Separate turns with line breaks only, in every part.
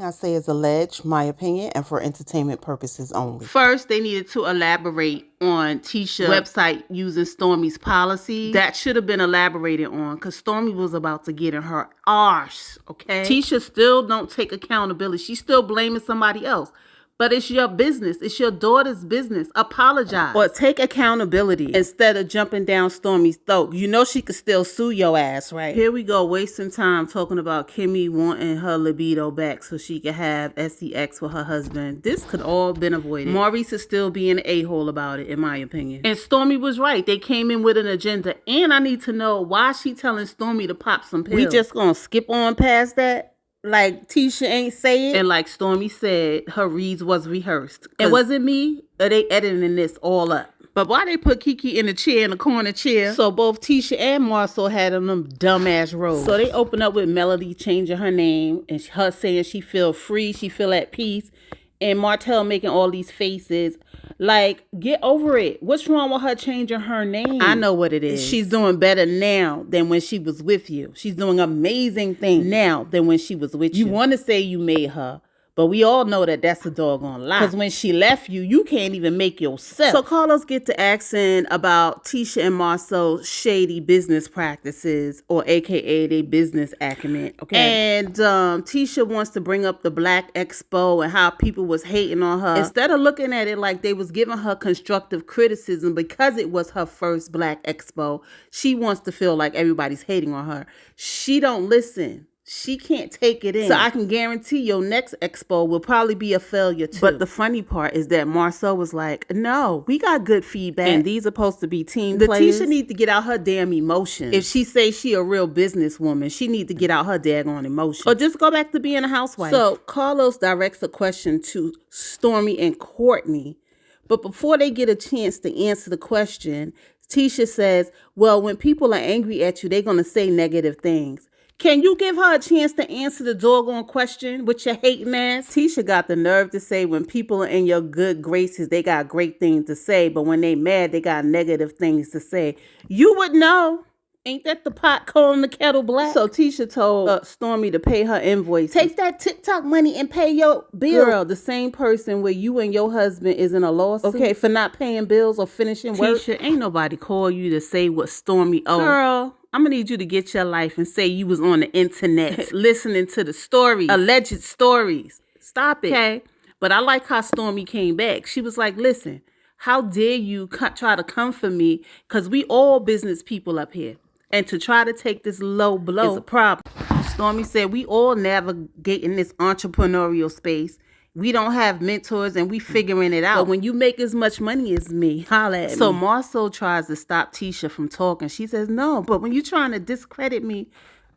I say is alleged, my opinion, and for entertainment purposes only.
First, they needed to elaborate on Tisha's website using Stormi's policy. That should have been elaborated on because Stormi was about to get in her arse, okay? Tisha still don't take accountability. She's still blaming somebody else. But it's your business. It's your daughter's business. Apologize. Or take accountability instead of jumping down Stormi's throat. You know she could still sue your ass, right? Here we go, wasting time talking about Kimmy wanting her libido back so she could have sex with her husband. This could all been avoided. Maurice is still being an a-hole about it, in my opinion. And Stormi was right. They came in with an agenda. And I need to know why she telling Stormi to pop some pills. We just gonna skip on past that? Like Tisha ain't say it. And like Stormi said, her reads was rehearsed. It wasn't me, or they editing this all up. But why they put Kiki in the chair, in the corner chair? So both Tisha and Marcel had on them dumbass robes. So they open up with Melody changing her name and her saying she feel free, she feel at peace. And Martell making all these faces. Like, get over it. What's wrong with her changing her name? I know what it is. She's doing better now than when she was with you. She's doing amazing things now than when she was with you. You want to say you made her, but we all know that that's a doggone lie. Because when she left you, you can't even make yourself. So Carlos get to asking about Tisha and Marcel's shady business practices, or AKA their business acumen. Okay. And Tisha wants to bring up the Black Expo and how people was hating on her. Instead of looking at it like they was giving her constructive criticism because it was her first Black Expo, she wants to feel like everybody's hating on her. She don't listen. She can't take it in. So I can guarantee your next expo will probably be a failure too. But the funny part is that Marcel was like, no, we got good feedback. And these are supposed to be team players. Tisha need to get out her damn emotions. If she say she a real businesswoman, she need to get out her daggone emotions. Or just go back to being a housewife. So Carlos directs a question to Stormi and Courtney. But before they get a chance to answer the question, Tisha says, well, when people are angry at you, they're going to say negative things. Can you give her a chance to answer the doggone question with your hating ass? Tisha got the nerve to say when people are in your good graces, they got great things to say. But when they mad, they got negative things to say. You would know. Ain't that the pot calling the kettle black? So Tisha told Stormi to pay her invoice. Take that TikTok money and pay your bill. Girl, the same person where you and your husband is in a lawsuit. Okay, for not paying bills or finishing work. Tisha, ain't nobody call you to say what Stormi owed. Girl, I'm gonna need you to get your life and say you was on the internet listening to the stories, alleged stories. Stop it. Okay? But I like how Stormi came back. She was like, listen, how dare you try to come for me? Because we all business people up here. And to try to take this low blow is a problem. Stormi said, we all navigate in this entrepreneurial space. We don't have mentors and we figuring it out. But when you make as much money as me, holla at me. So Marcel tries to stop Tisha from talking. She says, no, but when you're trying to discredit me,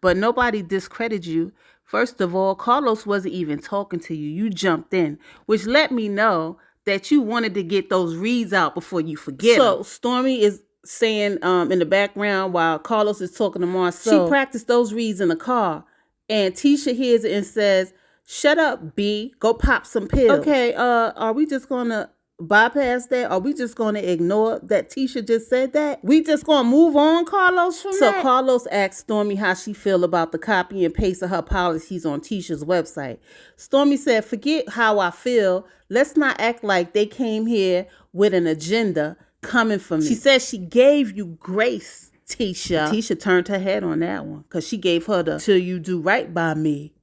but nobody discredits you. First of all, Carlos wasn't even talking to you. You jumped in, which let me know that you wanted to get those reads out before you forget them. So Stormi is saying in the background while Carlos is talking to Marcel. She practiced those reads in the car. And Tisha hears it and says, shut up, B. Go pop some pills. Okay, are we just going to bypass that? Are we just going to ignore that Tisha just said that? We just going to move on, Carlos, from that? So Carlos asked Stormi how she feel about the copy and paste of her policies on Tisha's website. Stormi said, forget how I feel. Let's not act like they came here with an agenda coming for me. She said she gave you grace, Tisha. Tisha turned her head on that one because she gave her the till you do right by me.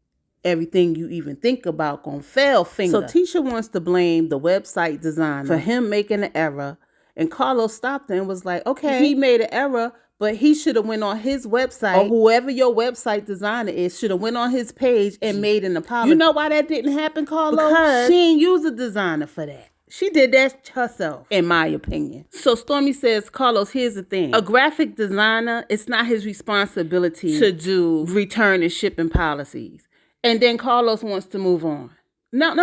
Everything you even think about gonna fail finger. So Tisha wants to blame the website designer for him making an error. And Carlos stopped her and was like, okay, he made an error, but he should have went on his website, or whoever your website designer is should have went on his page and made an apology. You know why that didn't happen, Carlos? Because she didn't use a designer for that. She did that herself, in my opinion. So Stormi says, Carlos, here's the thing. A graphic designer, it's not his responsibility to do return and shipping policies. And then Carlos wants to move on. No.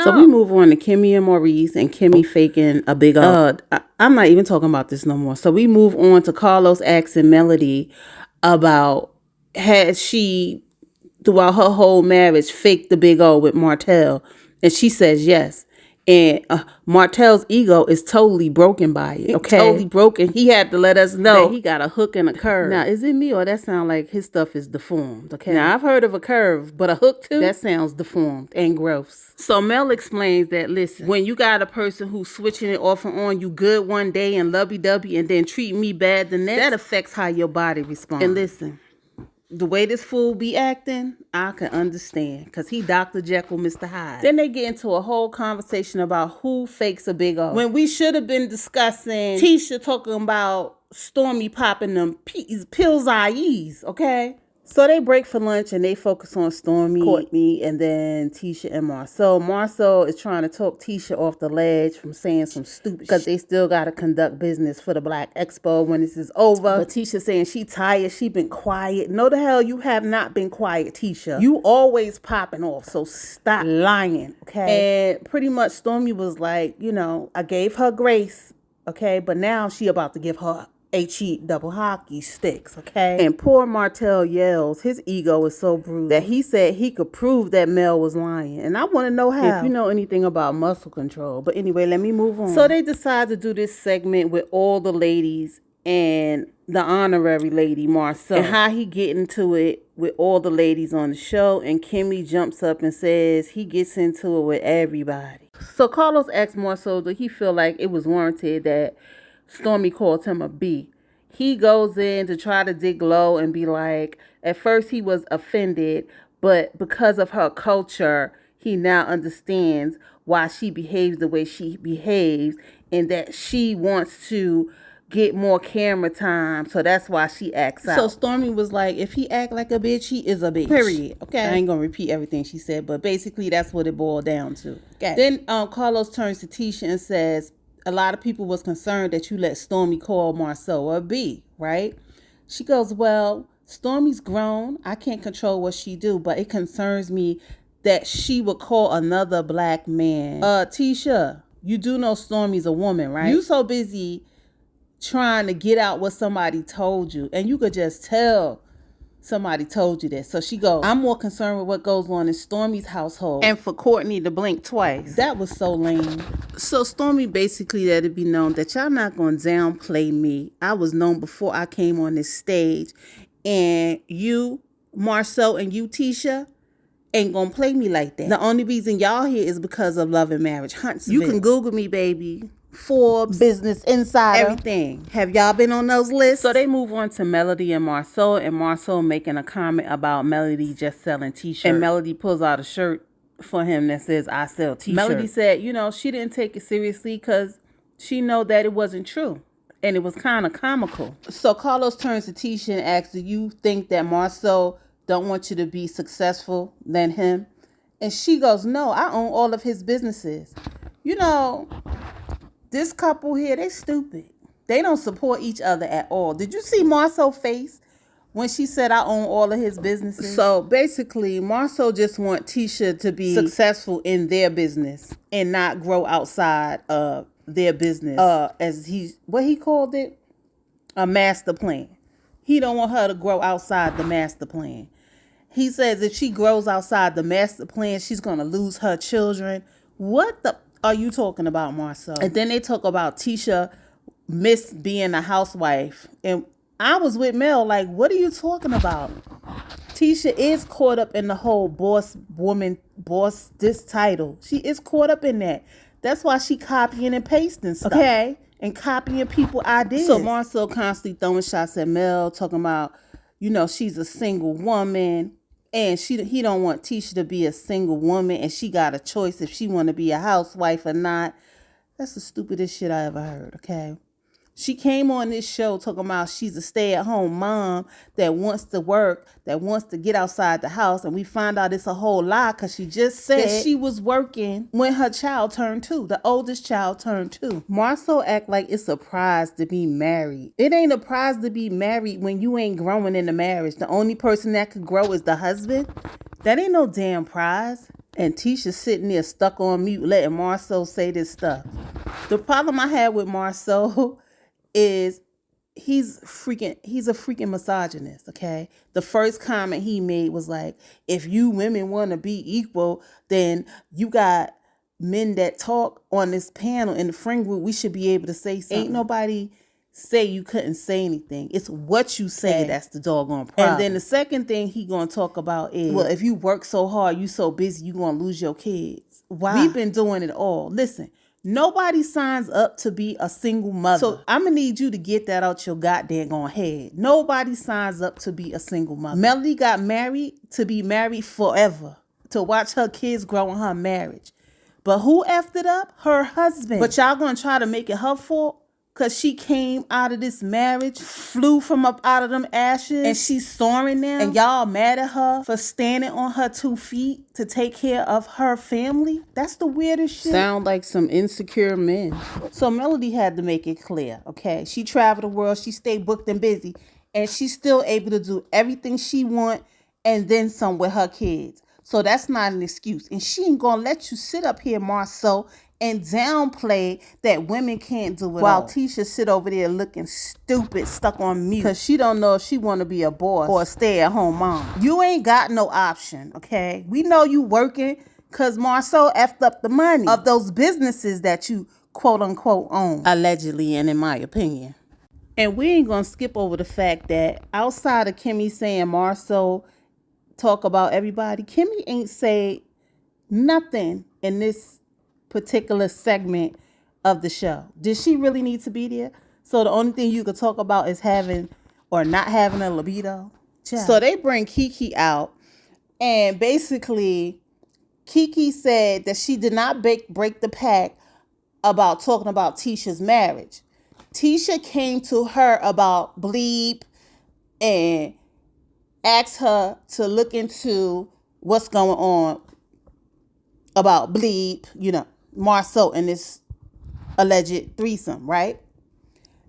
So we move on to Kimmy and Maurice, and Kimmy faking a big I'm not even talking about this no more. So we move on to Carlos asking Melody about had she, throughout her whole marriage, faked the big O with Martell. And she says yes. And Martell's ego is totally broken by it. Okay, totally broken. He had to let us know that he got a hook and a curve. Now, is it me or that sound like his stuff is deformed? Okay. Now, I've heard of a curve, but a hook too? That sounds deformed and gross. So Mel explains that, listen, when you got a person who's switching it off and on, you good one day and lovey-dovey and then treat me bad the next, that affects how your body responds. And listen, the way this fool be acting, I can understand, because he Dr. Jekyll, Mr. Hyde. Then they get into a whole conversation about who fakes a big O. When we should have been discussing Tisha talking about Stormy popping them pills IEs, okay? So they break for lunch and they focus on Stormy, Courtney, and then Tisha and Marceau. Marceau is trying to talk Tisha off the ledge from saying some stupid shit because they still got to conduct business for the Black Expo when this is over. But Tisha saying she tired, she been quiet. No, the hell you have not been quiet, Tisha. You always popping off, so stop lying, okay? And pretty much Stormy was like, you know, I gave her grace, okay? But now she about to give her cheat double hockey sticks, okay? And poor Martell yells. His ego is so bruised that he said he could prove that Mel was lying. And I want to know how. If you know anything about muscle control. But anyway, let me move on. So they decide to do this segment with all the ladies and the honorary lady, Marceau. And how he get into it with all the ladies on the show. And Kimmy jumps up and says he gets into it with everybody. So Carlos asks Marceau, do he feel like it was warranted that Stormy called him a B? He goes in to try to dig low and be like, at first he was offended, but because of her culture, he now understands why she behaves the way she behaves and that she wants to get more camera time, so that's why she acts out. So Stormy was like, if he act like a bitch, he is a bitch. Period. Okay. I ain't gonna repeat everything she said, but basically that's what it boiled down to. Okay. Then Carlos turns to Tisha and says, a lot of people was concerned that you let Stormy call Marceau a B, right? She goes, well, Stormy's grown. I can't control what she do, but it concerns me that she would call another black man. Tisha, you do know Stormy's a woman, right? You so busy trying to get out what somebody told you, and you could just tell somebody told you that. So she goes, I'm more concerned with what goes on in Stormy's household and for Courtney to blink twice. That was so lame. So Stormy basically let it be known that y'all not going to downplay me. I was known before I came on this stage, and you, Marceau, and you, Tisha, ain't going to play me like that. The only reason y'all here is because of Love and Marriage Huntsville. You can Google me, baby. Forbes, Business Insider, everything. Have y'all been on those lists? So they move on to Melody and Marceau making a comment about Melody just selling t-shirts. And Melody pulls out a shirt for him that says, I sell t-shirts. Melody said, you know, she didn't take it seriously because she know that it wasn't true. And it was kind of comical. So Carlos turns to Tisha and asks, do you think that Marceau don't want you to be successful than him? And she goes, no, I own all of his businesses. You know, this couple here, they stupid. They don't support each other at all. Did you see Marceau's face when she said I own all of his businesses? So basically, Marceau just want Tisha to be successful in their business and not grow outside of their business. As what he called it, a master plan. He don't want her to grow outside the master plan. He says if she grows outside the master plan, she's going to lose her children. What the are you talking about, Marceau? And then they talk about Tisha miss being a housewife. And I was with Mel like, what are you talking about? Tisha is caught up in the whole boss this title. She is caught up in that. That's why she copying and pasting stuff. Okay? And copying people ideas. So Marceau constantly throwing shots at Mel, talking about, you know, she's a single woman. And he don't want Tisha to be a single woman, and she got a choice if she want to be a housewife or not. That's the stupidest shit I ever heard, okay? She came on this show talking about she's a stay-at-home mom that wants to work, that wants to get outside the house, and we find out it's a whole lie because she just said that she was working when her child turned 2. The oldest child turned 2. Marceau act like it's a prize to be married. It ain't a prize to be married when you ain't growing in the marriage. The only person that could grow is the husband. That ain't no damn prize. And Tisha's sitting there stuck on mute letting Marceau say this stuff. The problem I had with Marceau is he's a freaking misogynist, okay? The first comment he made was like, if you women want to be equal, then you got men that talk on this panel in the friend group, we should be able to say something. Ain't nobody say you couldn't say anything. It's what you say that's the doggone problem. And then the second thing he gonna talk about is, well, if you work so hard, you so busy, you gonna lose your kids. Why? We've been doing it all. Listen, nobody signs up to be a single mother. So I'm gonna need you to get that out your goddamn head. Nobody signs up to be a single mother. Melody got married to be married forever, to watch her kids grow in her marriage. But who effed it up? Her husband. But y'all gonna try to make it her fault? Because she came out of this marriage, flew from up out of them ashes, and she's soaring now. And y'all mad at her for standing on her 2 feet to take care of her family? That's the weirdest shit. Sound like some insecure men. So Melody had to make it clear, okay? She traveled the world, she stayed booked and busy, and she's still able to do everything she want and then some with her kids. So that's not an excuse. And she ain't gonna let you sit up here, Marceau, and downplay that women can't do it while all. Tisha sit over there looking stupid, stuck on mute, because she don't know if she want to be a boss or a stay-at-home mom. You ain't got no option, okay? We know you working because Marceau effed up the money of those businesses that you quote-unquote own. Allegedly, and in my opinion. And we ain't gonna skip over the fact that outside of Kimmy saying Marceau talk about everybody, Kimmy ain't say nothing in this particular segment of the show. Did she really need to be there? So the only thing you could talk about is having or not having a libido. Yeah. So they bring Kiki out, and basically Kiki said that she did not break the pact about talking about Tisha's marriage. Tisha came to her about Bleep and asked her to look into what's going on about Bleep, you know, Marceau and this alleged threesome, right?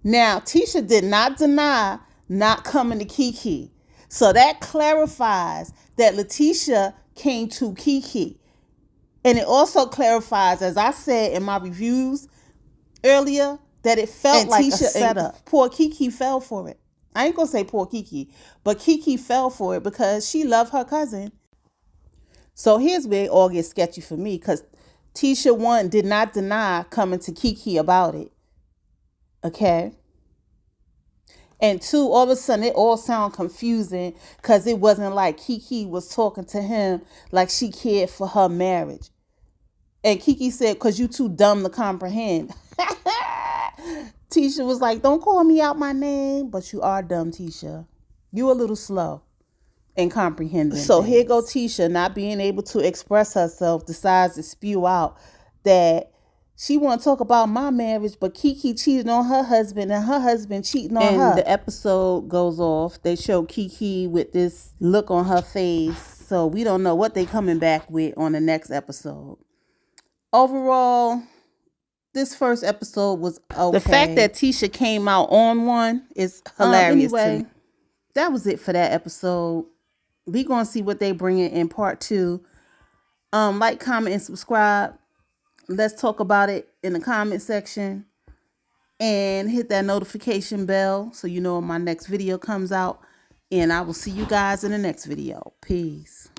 Now, Tisha did not deny not coming to Kiki. So that clarifies that Letitia came to Kiki. And it also clarifies, as I said in my reviews earlier, that it felt like Tisha a setup. Poor Kiki fell for it. I ain't gonna say poor Kiki, but Kiki fell for it because she loved her cousin. So here's where it all gets sketchy for me, because Tisha, one, did not deny coming to Kiki about it. Okay? And two, all of a sudden, it all sound confusing because it wasn't like Kiki was talking to him like she cared for her marriage. And Kiki said, because you too dumb to comprehend. Tisha was like, don't call me out my name, but you are dumb, Tisha. You a little slow in comprehending. So here go Tisha, not being able to express herself, decides to spew out that she want to talk about my marriage, but Kiki cheated on her husband and her husband cheating on her. And the episode goes off. They show Kiki with this look on her face. So we don't know what they coming back with on the next episode. Overall, this first episode was okay. The fact that Tisha came out on one is hilarious to me. That was it for that episode. We gonna see what they bring in part 2. Like, comment, and subscribe. Let's talk about it in the comment section. And hit that notification bell so you know when my next video comes out. And I will see you guys in the next video. Peace.